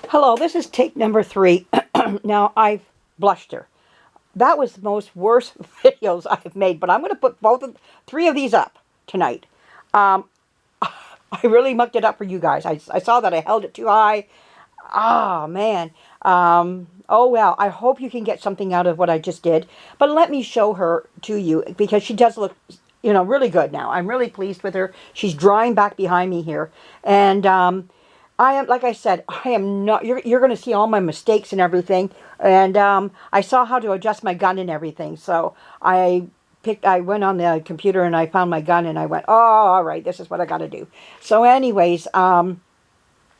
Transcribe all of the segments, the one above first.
Hello, this is take number 3. Now, I've blushed her. That was the most worst videos I've made, but I'm going to put 3 of these up tonight. I really mucked it up for you guys. I saw that I held it too high. Ah, man. Oh, well, I hope you can get something out of what I just did. But let me show her to you, because she does look, you know, really good now. I'm really pleased with her. She's drying back behind me here. And I am, like I said, I am not, you're going to see all my mistakes and everything. And I saw how to adjust my gun and everything. So I went on the computer and I found my gun and I went, oh, all right, this is what I got to do. So anyways,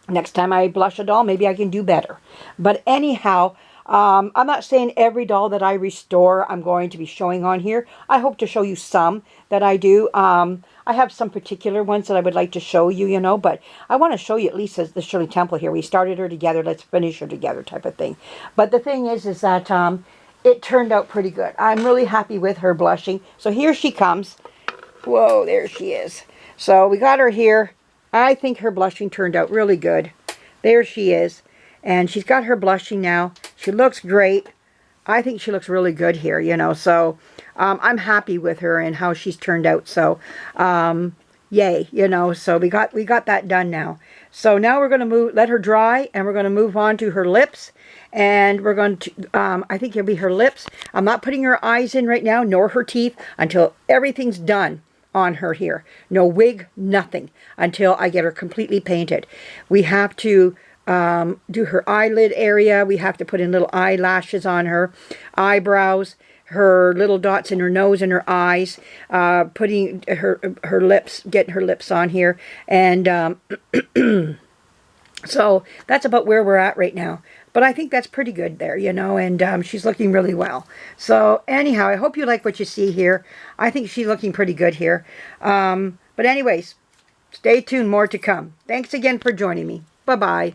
next time I blush a doll, maybe I can do better. But anyhow, I'm not saying every doll that I restore I'm going to be showing on here. I hope to show you some that I do. I have some particular ones that I would like to show you, you know, but I want to show you at least the Shirley Temple here. We started her together, let's finish her together type of thing. But the thing is that it turned out pretty good. I'm really happy with her blushing. So here she comes. Whoa, there she is. So we got her here. I think her blushing turned out really good. There she is. And she's got her blushing now. She looks great. I think she looks really good here, you know. So I'm happy with her and how she's turned out. So yay, you know. So we got that done now. So now we're going to let her dry, and we're going to move on to her lips. And we're going to, I think it'll be her lips. I'm not putting her eyes in right now, nor her teeth, until everything's done on her here. No wig, nothing, until I get her completely painted. We have to do her eyelid area. We have to put in little eyelashes on her, eyebrows, her little dots in her nose and her eyes, putting her lips, getting her lips on here. And so that's about where we're at right now. But I think that's pretty good there, you know, and she's looking really well. So anyhow, I hope you like what you see here. I think she's looking pretty good here. But anyways, stay tuned, more to come. Thanks again for joining me. Bye-bye.